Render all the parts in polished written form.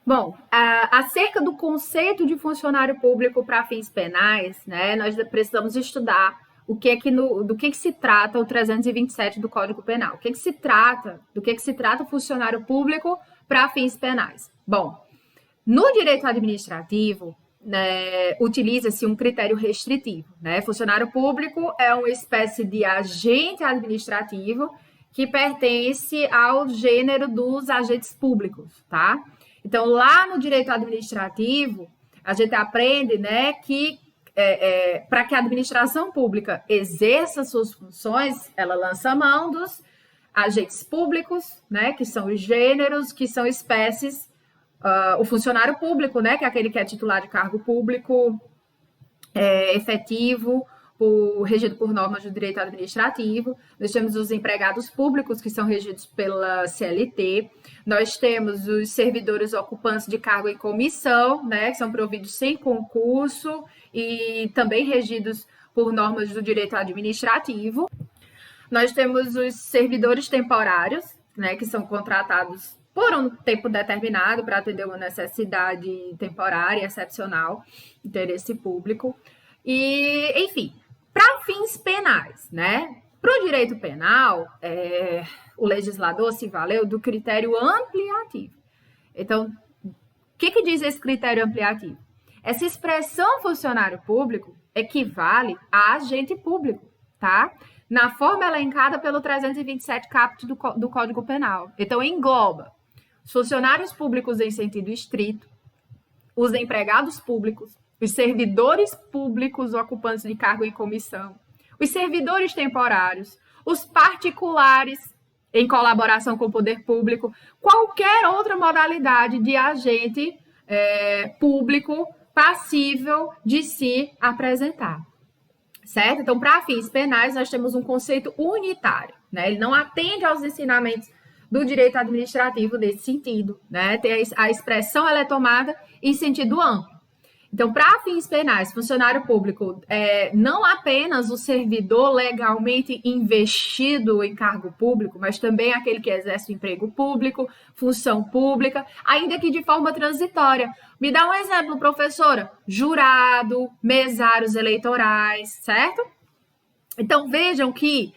Bom, acerca do conceito de funcionário público para fins penais, né, nós precisamos estudar do que se trata o 327 do Código Penal. Do que se trata o funcionário público para fins penais? Bom, no direito administrativo, né, utiliza-se um critério restritivo, né? Funcionário público é uma espécie de agente administrativo que pertence ao gênero dos agentes públicos, tá? Então, lá no direito administrativo, a gente aprende, né, que para que a administração pública exerça suas funções, ela lança mão dos agentes públicos, né, que são os gêneros, que são espécies, o funcionário público, né, que é aquele que é titular de cargo público efetivo, regido por normas do direito administrativo. Nós temos os empregados públicos, que são regidos pela CLT. Nós temos os servidores ocupantes de cargo em comissão, né, que são providos sem concurso e também regidos por normas do direito administrativo. Nós temos os servidores temporários, né, que são contratados por um tempo determinado para atender uma necessidade temporária, excepcional, interesse público. E, enfim, para fins penais, né? Para o direito penal, o legislador se valeu do critério ampliativo. Então, o que diz esse critério ampliativo? Essa expressão funcionário público equivale a agente público, tá? Na forma elencada pelo 327 caput do Código Penal. Então, engloba os funcionários públicos em sentido estrito, os empregados públicos, os servidores públicos ocupantes de cargo em comissão, os servidores temporários, os particulares em colaboração com o poder público, qualquer outra modalidade de agente público passível de se apresentar. Certo? Então, para fins penais, nós temos um conceito unitário, né? Ele não atende aos ensinamentos do direito administrativo nesse sentido, né? A expressão ela é tomada em sentido amplo. Então, para fins penais, funcionário público não apenas o servidor legalmente investido em cargo público, mas também aquele que exerce emprego público, função pública, ainda que de forma transitória. Me dá um exemplo, professora. Jurado, mesários eleitorais, certo? Então, vejam que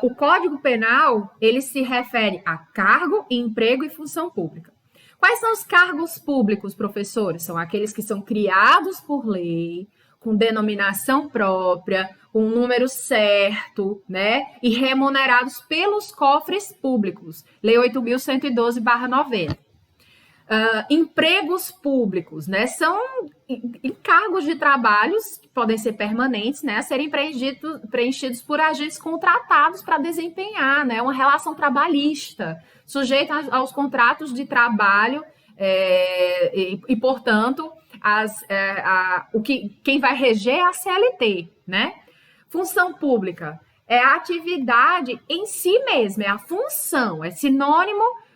o Código Penal, ele se refere a cargo, emprego e função pública. Quais são os cargos públicos, professores? São aqueles que são criados por lei, com denominação própria, com um número certo, né? E remunerados pelos cofres públicos. Lei 8.112/90. Empregos públicos, né? São encargos de trabalhos que podem ser permanentes, né? A serem preenchidos por agentes contratados para desempenhar, né? Uma relação trabalhista, sujeita aos contratos de trabalho e portanto, quem vai reger é a CLT, né? Função pública é a atividade em si mesma, é a função,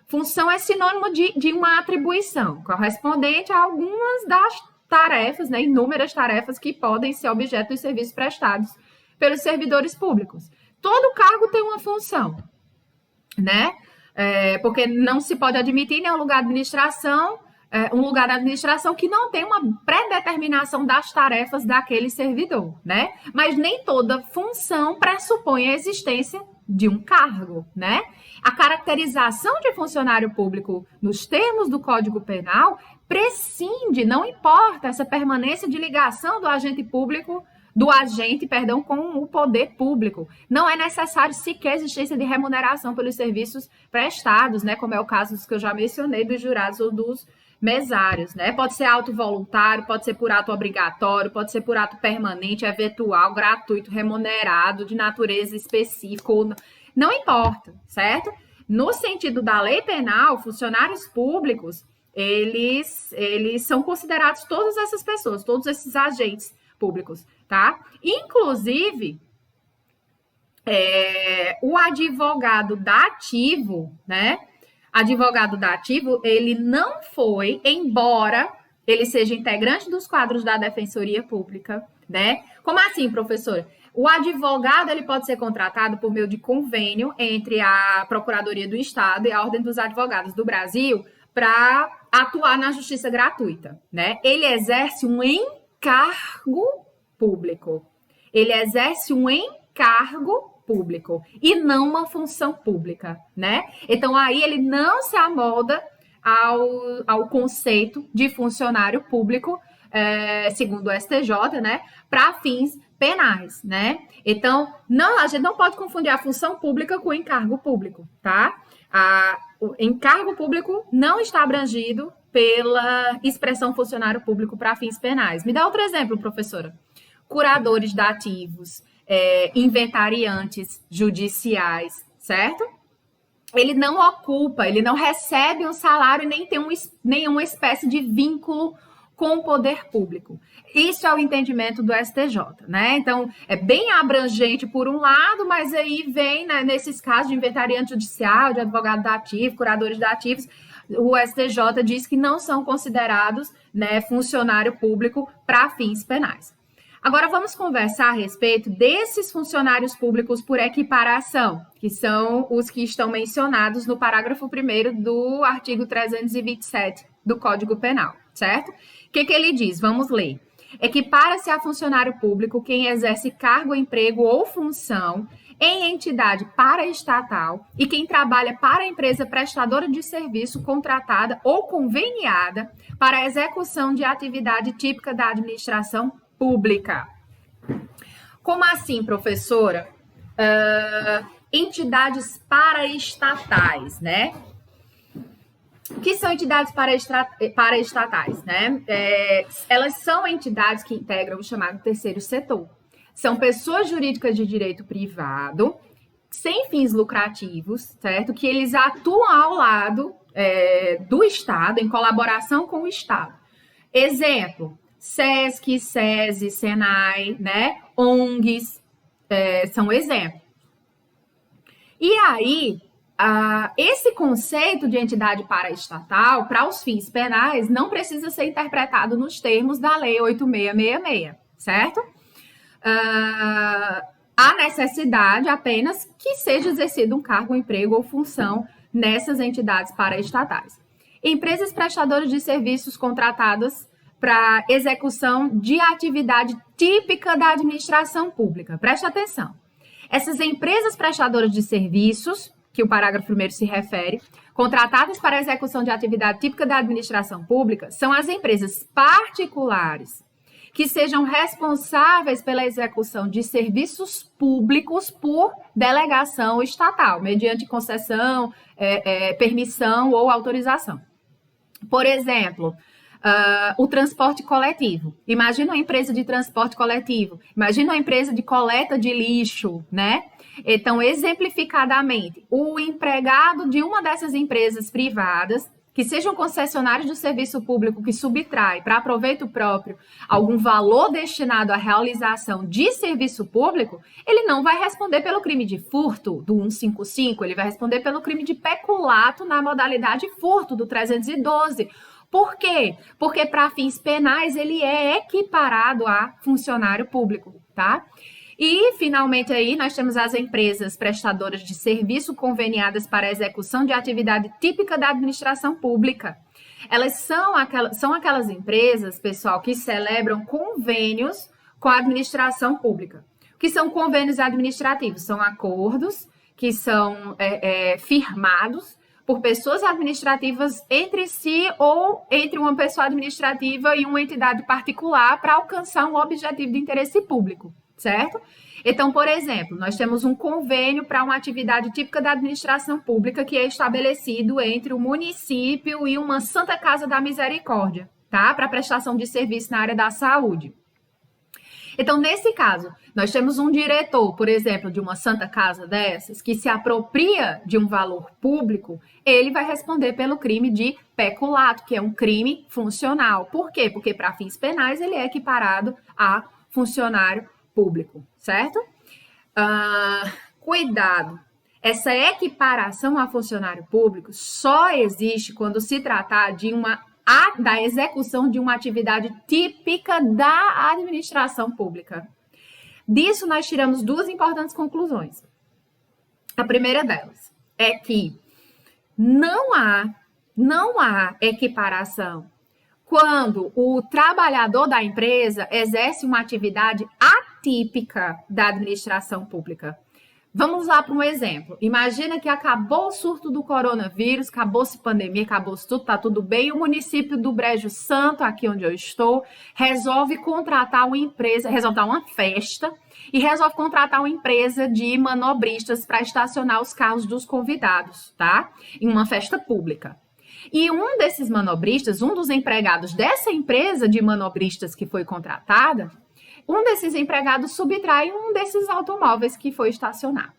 função é sinônimo de uma atribuição, correspondente a algumas das tarefas, né, inúmeras tarefas que podem ser objeto dos serviços prestados pelos servidores públicos. Todo cargo tem uma função, né? Porque não se pode admitir nenhum lugar de administração, um lugar da administração que não tem uma pré-determinação das tarefas daquele servidor, né? Mas nem toda função pressupõe a existência de um cargo, né? A caracterização de funcionário público nos termos do Código Penal prescinde, não importa essa permanência de ligação do agente com o poder público. Não é necessário sequer a existência de remuneração pelos serviços prestados, né? Como é o caso dos que eu já mencionei, dos jurados ou dos mesários, né? Pode ser ato voluntário, pode ser por ato obrigatório, pode ser por ato permanente, eventual, gratuito, remunerado, de natureza específica, não importa, certo? No sentido da lei penal, funcionários públicos, eles são considerados todas essas pessoas, todos esses agentes públicos, tá? Inclusive, o advogado dativo, né? Advogado dativo, ele não foi, embora ele seja integrante dos quadros da Defensoria Pública, né? Como assim, professora? O advogado, ele pode ser contratado por meio de convênio entre a Procuradoria do Estado e a Ordem dos Advogados do Brasil para atuar na justiça gratuita, né? Ele exerce um encargo público. Ele exerce um encargo público e não uma função pública, né? Então, aí ele não se amolda ao conceito de funcionário público, segundo o STJ, né? Para fins penais, né? Então, a gente não pode confundir a função pública com o encargo público, tá? O encargo público não está abrangido pela expressão funcionário público para fins penais. Me dá outro exemplo, professora. Curadores dativos, inventariantes judiciais, certo? Ele não ocupa, ele não recebe um salário e nem tem nenhuma espécie de vínculo com o poder público. Isso é o entendimento do STJ, né? Então, é bem abrangente por um lado, mas aí vem, né, nesses casos de inventariante judicial, de advogado dativo, curadores dativos, o STJ diz que não são considerados, né, funcionário público para fins penais. Agora vamos conversar a respeito desses funcionários públicos por equiparação, que são os que estão mencionados no parágrafo 1º do artigo 327 do Código Penal, certo? O que ele diz? Vamos ler. Equipara-se a funcionário público quem exerce cargo, emprego ou função em entidade paraestatal e quem trabalha para a empresa prestadora de serviço contratada ou conveniada para a execução de atividade típica da administração pública. Como assim, professora? Entidades paraestatais, né? O que são entidades paraestatais, né? Elas são entidades que integram o chamado terceiro setor. São pessoas jurídicas de direito privado, sem fins lucrativos, certo? Que eles atuam ao lado do Estado, em colaboração com o Estado. Exemplo, SESC, SESI, SENAI, né? ONGs, são exemplos. E aí, esse conceito de entidade paraestatal, para os fins penais, não precisa ser interpretado nos termos da Lei 8666, certo? Há necessidade apenas que seja exercido um cargo, emprego ou função nessas entidades paraestatais. Empresas prestadoras de serviços contratadas para execução de atividade típica da administração pública. Preste atenção. Essas empresas prestadoras de serviços, que o parágrafo 1º se refere, contratadas para a execução de atividade típica da administração pública, são as empresas particulares que sejam responsáveis pela execução de serviços públicos por delegação estatal, mediante concessão, permissão ou autorização. Por exemplo, o transporte coletivo. Imagina uma empresa de transporte coletivo, imagina uma empresa de coleta de lixo, né? Então, exemplificadamente, o empregado de uma dessas empresas privadas, que sejam concessionários do serviço público que subtrai para proveito próprio algum valor destinado à realização de serviço público, ele não vai responder pelo crime de furto do 155, ele vai responder pelo crime de peculato na modalidade furto do 312. Por quê? Porque para fins penais ele é equiparado a funcionário público, tá? E, finalmente, aí nós temos as empresas prestadoras de serviço conveniadas para a execução de atividade típica da administração pública. Elas são aquelas empresas, pessoal, que celebram convênios com a administração pública. O que são convênios administrativos? São acordos que são firmados por pessoas administrativas entre si ou entre uma pessoa administrativa e uma entidade particular para alcançar um objetivo de interesse público, certo? Então, por exemplo, nós temos um convênio para uma atividade típica da administração pública que é estabelecido entre o município e uma Santa Casa da Misericórdia, tá? Para prestação de serviço na área da saúde. Então, nesse caso, nós temos um diretor, por exemplo, de uma Santa Casa dessas, que se apropria de um valor público, ele vai responder pelo crime de peculato, que é um crime funcional. Por quê? Porque para fins penais ele é equiparado a funcionário público, certo? Cuidado! Essa equiparação a funcionário público só existe quando se tratar da execução de uma atividade típica da administração pública. Disso nós tiramos duas importantes conclusões. A primeira delas é que não há Não há equiparação quando o trabalhador da empresa exerce uma atividade atípica da administração pública. Vamos lá para um exemplo. Imagina que acabou o surto do coronavírus, acabou-se pandemia, acabou-se tudo, está tudo bem. O município do Brejo Santo, aqui onde eu estou, resolve contratar uma empresa, resolve dar uma festa e resolve contratar uma empresa de manobristas para estacionar os carros dos convidados, tá? Em uma festa pública. E um desses manobristas, um dos empregados dessa empresa de manobristas que foi contratada, um desses empregados subtrai um desses automóveis que foi estacionar.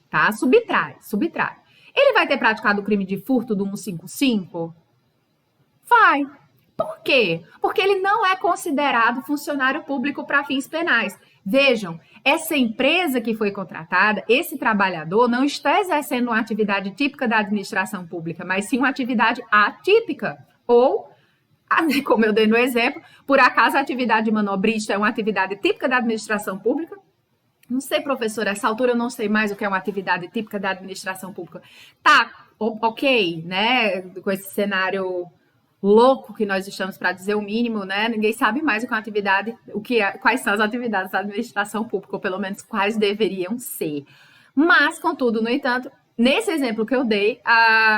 Tá? Subtrai. Ele vai ter praticado o crime de furto do 155? Vai. Por quê? Porque ele não é considerado funcionário público para fins penais. Vejam, essa empresa que foi contratada, esse trabalhador não está exercendo uma atividade típica da administração pública, mas sim uma atividade atípica. Ou, como eu dei no exemplo, por acaso a atividade de manobrista é uma atividade típica da administração pública? Não sei, professora, essa altura eu não sei mais o que é uma atividade típica da administração pública. Tá, ok, né, com esse cenário louco que nós estamos, para dizer o mínimo, né? Ninguém sabe mais o que é uma atividade, quais são as atividades da administração pública, ou pelo menos quais deveriam ser. Mas, contudo, no entanto, nesse exemplo que eu dei,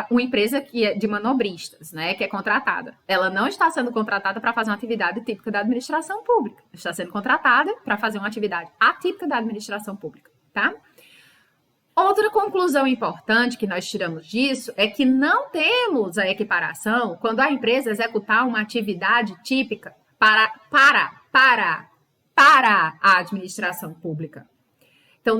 uma empresa que é de manobristas, né, que é contratada, ela não está sendo contratada para fazer uma atividade típica da administração pública, está sendo contratada para fazer uma atividade atípica da administração pública, tá? Outra conclusão importante que nós tiramos disso é que não temos a equiparação quando a empresa executar uma atividade típica para a administração pública. Então,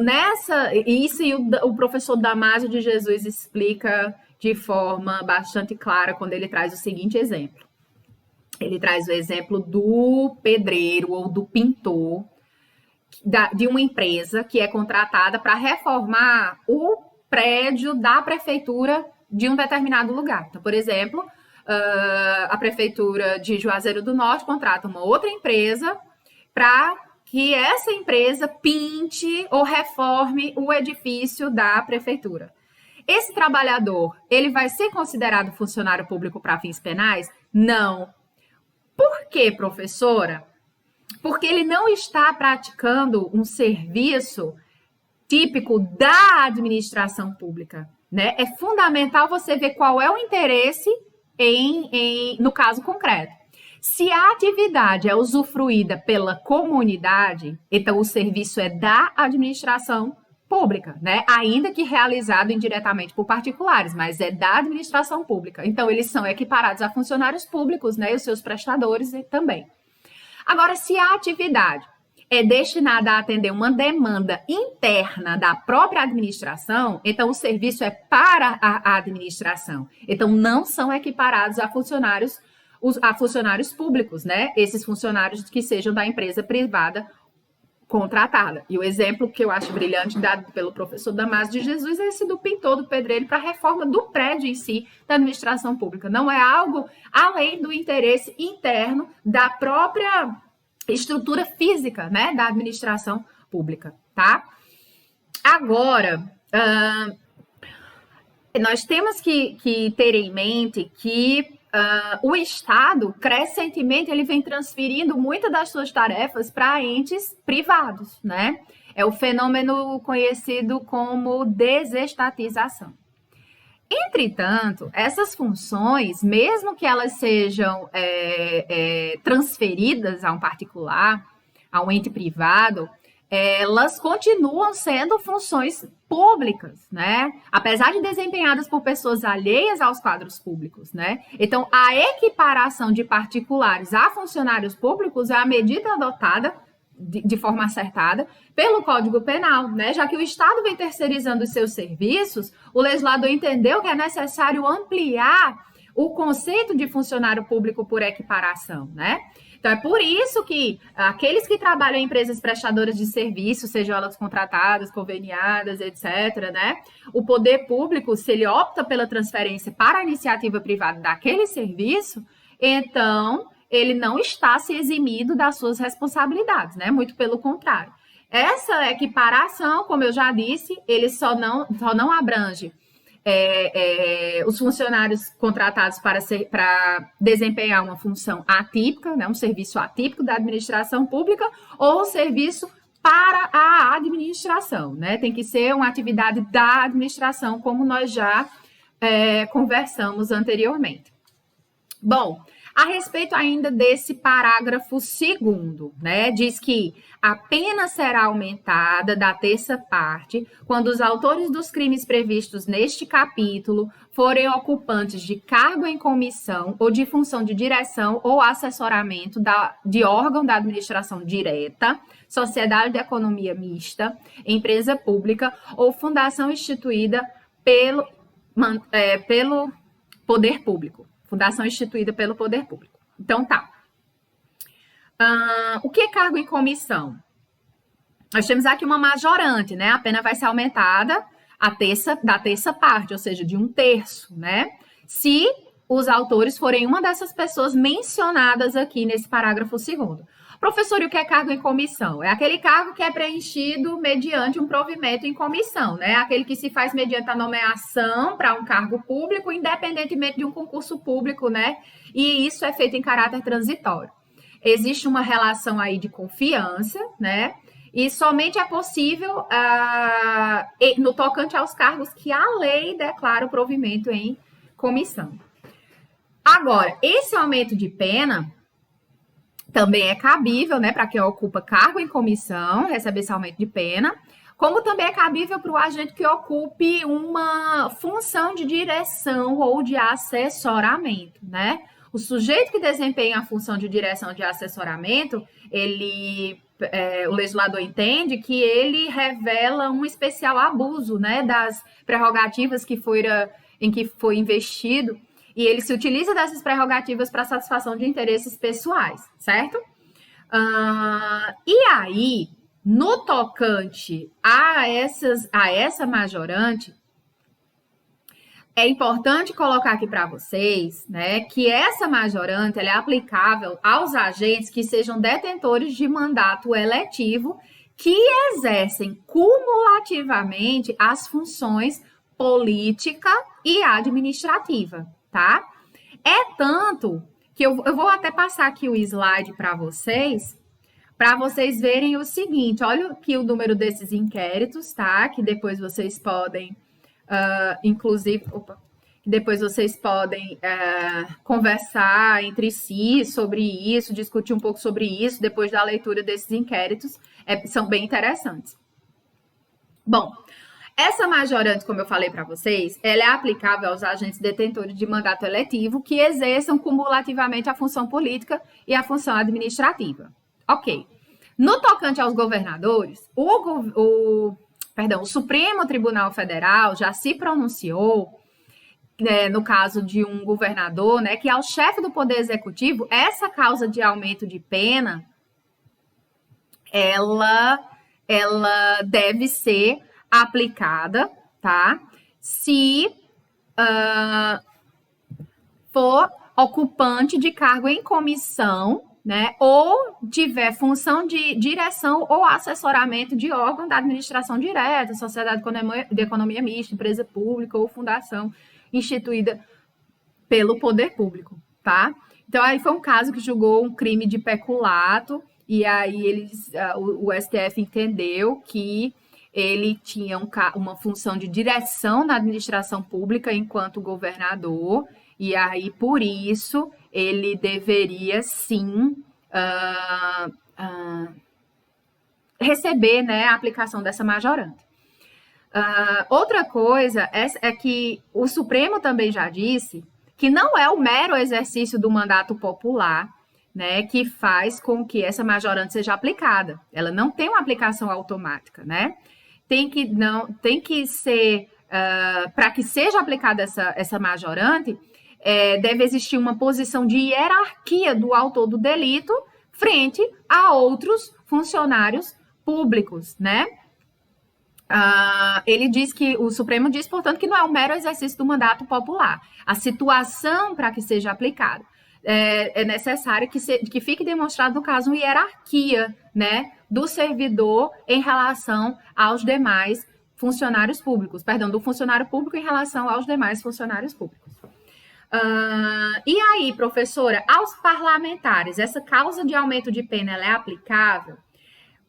isso o professor Damásio de Jesus explica de forma bastante clara quando ele traz o seguinte exemplo. Ele traz o exemplo do pedreiro ou do pintor de uma empresa que é contratada para reformar o prédio da prefeitura de um determinado lugar. Então, por exemplo, a prefeitura de Juazeiro do Norte contrata uma outra empresa para que essa empresa pinte ou reforme o edifício da prefeitura. Esse trabalhador, ele vai ser considerado funcionário público para fins penais? Não. Por quê, professora? Porque ele não está praticando um serviço típico da administração pública, né? É fundamental você ver qual é o interesse no caso concreto. Se a atividade é usufruída pela comunidade, então o serviço é da administração pública, né? Ainda que realizado indiretamente por particulares, mas é da administração pública. Então, eles são equiparados a funcionários públicos, né? E os seus prestadores também. Agora, se a atividade é destinada a atender uma demanda interna da própria administração, então o serviço é para a administração. Então, não são equiparados a funcionários públicos, né? Esses funcionários que sejam da empresa privada contratada. E o exemplo que eu acho brilhante dado pelo professor Damásio de Jesus é esse do pintor, do pedreiro, para a reforma do prédio em si da administração pública. Não é algo além do interesse interno da própria estrutura física, né, da administração pública, tá? Agora, nós temos que ter em mente que o Estado, crescentemente, ele vem transferindo muitas das suas tarefas para entes privados, né? É o fenômeno conhecido como desestatização. Entretanto, essas funções, mesmo que elas sejam transferidas a um particular, a um ente privado, elas continuam sendo funções públicas, né? Apesar de desempenhadas por pessoas alheias aos quadros públicos, né? Então, a equiparação de particulares a funcionários públicos é a medida adotada de forma acertada pelo Código Penal, né? Já que o Estado vem terceirizando os seus serviços, o legislador entendeu que é necessário ampliar o conceito de funcionário público por equiparação, né? Então, é por isso que aqueles que trabalham em empresas prestadoras de serviço, sejam elas contratadas, conveniadas, etc., né? O poder público, se ele opta pela transferência para a iniciativa privada daquele serviço, então ele não está se eximindo das suas responsabilidades, né? Muito pelo contrário. Essa equiparação, como eu já disse, ele só não abrange os funcionários contratados para desempenhar uma função atípica, né, um serviço atípico da administração pública, ou serviço para a administração, né? Tem que ser uma atividade da administração, como nós já conversamos anteriormente. Bom, a respeito ainda desse parágrafo 2º, né, diz que a pena será aumentada da terça parte quando os autores dos crimes previstos neste capítulo forem ocupantes de cargo em comissão ou de função de direção ou assessoramento de órgão da administração direta, sociedade de economia mista, empresa pública ou fundação instituída pelo poder público. Fundação instituída pelo poder público. Então, tá. O que é cargo em comissão? Nós temos aqui uma majorante, né? A pena vai ser aumentada da terça parte, ou seja, de 1/3, né? Se os autores forem uma dessas pessoas mencionadas aqui nesse parágrafo 2º. Professor, e o que é cargo em comissão? É aquele cargo que é preenchido mediante um provimento em comissão, né? Aquele que se faz mediante a nomeação para um cargo público, independentemente de um concurso público, né? E isso é feito em caráter transitório. Existe uma relação aí de confiança, né? E somente é possível no tocante aos cargos que a lei declara o provimento em comissão. Agora, esse aumento de pena também é cabível, né, para quem ocupa cargo em comissão, receber esse aumento de pena, como também é cabível para o agente que ocupe uma função de direção ou de assessoramento, né? O sujeito que desempenha a função de direção ou de assessoramento, o legislador entende que ele revela um especial abuso, né, das prerrogativas em que foi investido, e ele se utiliza dessas prerrogativas para satisfação de interesses pessoais, certo? E aí, no tocante a essa majorante, é importante colocar aqui para vocês, né, que essa majorante ela é aplicável aos agentes que sejam detentores de mandato eletivo que exercem cumulativamente as funções política e administrativa, tá? É tanto que eu vou até passar aqui o slide para vocês verem o seguinte. Olha aqui o número desses inquéritos, tá? Que depois vocês podem, conversar entre si sobre isso, discutir um pouco sobre isso depois da leitura desses inquéritos. São bem interessantes. Bom, essa majorante, como eu falei para vocês, ela é aplicável aos agentes detentores de mandato eletivo que exerçam cumulativamente a função política e a função administrativa. Ok. No tocante aos governadores, o Supremo Tribunal Federal já se pronunciou, né, no caso de um governador, né, que ao chefe do Poder Executivo, essa causa de aumento de pena, ela deve ser aplicada, tá? Se for ocupante de cargo em comissão, né? Ou tiver função de direção ou assessoramento de órgão da administração direta, sociedade de economia mista, empresa pública ou fundação instituída pelo poder público, tá? Então, aí foi um caso que julgou um crime de peculato e aí o STF entendeu que ele tinha uma função de direção na administração pública enquanto governador, e aí, por isso, ele deveria, sim, receber, né, a aplicação dessa majorante. Outra coisa é que o Supremo também já disse que não é o mero exercício do mandato popular, né, que faz com que essa majorante seja aplicada. Ela não tem uma aplicação automática, né? Tem que ser, para que seja aplicada essa majorante, deve existir uma posição de hierarquia do autor do delito frente a outros funcionários públicos, né? O Supremo diz, portanto, que não é um mero exercício do mandato popular. A situação para que seja aplicada é necessário que fique demonstrado, no caso, uma hierarquia, né, do servidor em relação aos demais funcionários públicos, perdão, do funcionário público em relação aos demais funcionários públicos. E aí, professora, aos parlamentares, essa causa de aumento de pena ela é aplicável?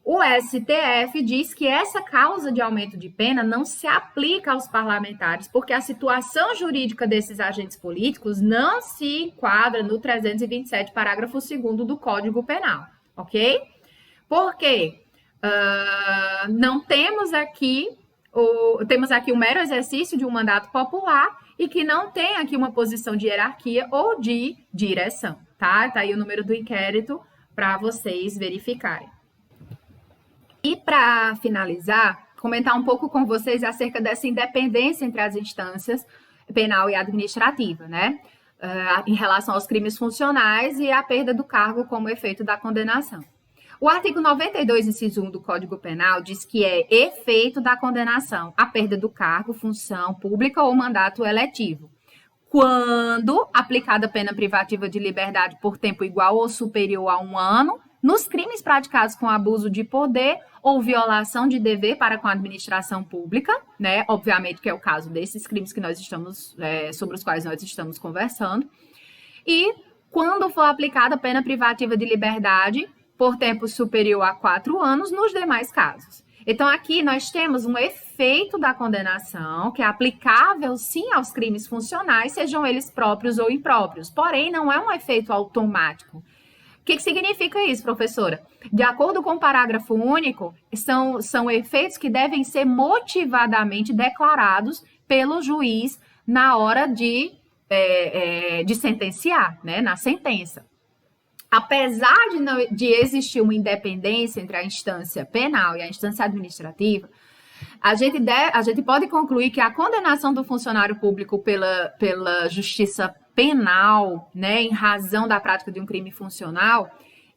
O STF diz que essa causa de aumento de pena não se aplica aos parlamentares, porque a situação jurídica desses agentes políticos não se enquadra no 327, parágrafo 2º do Código Penal, ok? Por quê? Não temos aqui o mero exercício de um mandato popular e que não tem aqui uma posição de hierarquia ou de direção, tá? Tá aí o número do inquérito para vocês verificarem. E para finalizar, comentar um pouco com vocês acerca dessa independência entre as instâncias penal e administrativa, né? Em relação aos crimes funcionais e a perda do cargo como efeito da condenação. O artigo 92, inciso 1 do Código Penal diz que é efeito da condenação a perda do cargo, função pública ou mandato eletivo, quando aplicada pena privativa de liberdade por tempo igual ou superior a 1 ano, nos crimes praticados com abuso de poder ou violação de dever para com a administração pública, né? Obviamente que é o caso desses crimes que nós estamos, sobre os quais nós estamos conversando. E quando for aplicada pena privativa de liberdade por tempo superior a 4 anos, nos demais casos. Então, aqui nós temos um efeito da condenação que é aplicável, sim, aos crimes funcionais, sejam eles próprios ou impróprios. Porém, não é um efeito automático. O que significa isso, professora? De acordo com o parágrafo único, são efeitos que devem ser motivadamente declarados pelo juiz na hora de sentenciar, né, na sentença. Apesar de existir uma independência entre a instância penal e a instância administrativa, a gente pode concluir que a condenação do funcionário público pela justiça penal, né, em razão da prática de um crime funcional,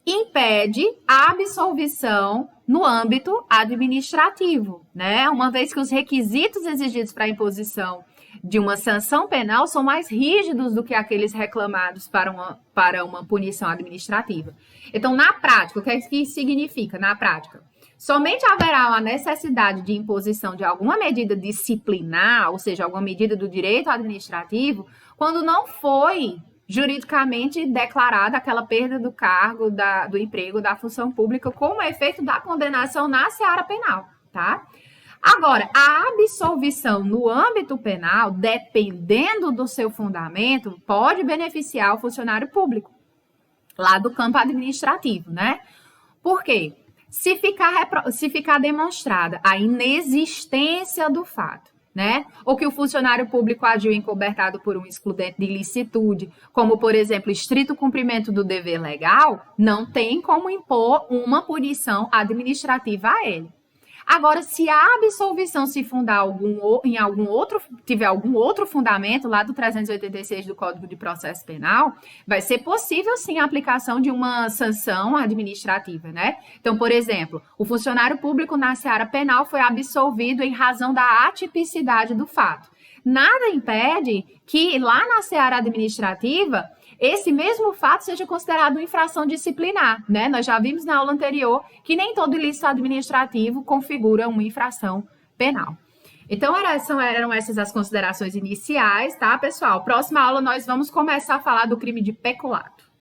impede a absolvição no âmbito administrativo, né? Uma vez que os requisitos exigidos para a imposição de uma sanção penal são mais rígidos do que aqueles reclamados para uma punição administrativa. Então, na prática, o que é que significa? Na prática, somente haverá uma necessidade de imposição de alguma medida disciplinar, ou seja, alguma medida do direito administrativo, quando não foi juridicamente declarada aquela perda do cargo, do emprego, da função pública, como efeito da condenação na seara penal, tá? Agora, a absolvição no âmbito penal, dependendo do seu fundamento, pode beneficiar o funcionário público, lá do campo administrativo, né? Por quê? Se ficar demonstrada a inexistência do fato, né? Ou que o funcionário público agiu encobertado por um excludente de ilicitude, como, por exemplo, estrito cumprimento do dever legal, não tem como impor uma punição administrativa a ele. Agora, se a absolvição se fundar tiver algum outro fundamento, lá do 386 do Código de Processo Penal, vai ser possível, sim, a aplicação de uma sanção administrativa, né? Então, por exemplo, o funcionário público na seara penal foi absolvido em razão da atipicidade do fato. Nada impede que, lá na seara administrativa, esse mesmo fato seja considerado uma infração disciplinar, né? Nós já vimos na aula anterior que nem todo ilícito administrativo configura uma infração penal. Então, eram essas as considerações iniciais, tá, pessoal? Próxima aula nós vamos começar a falar do crime de peculato.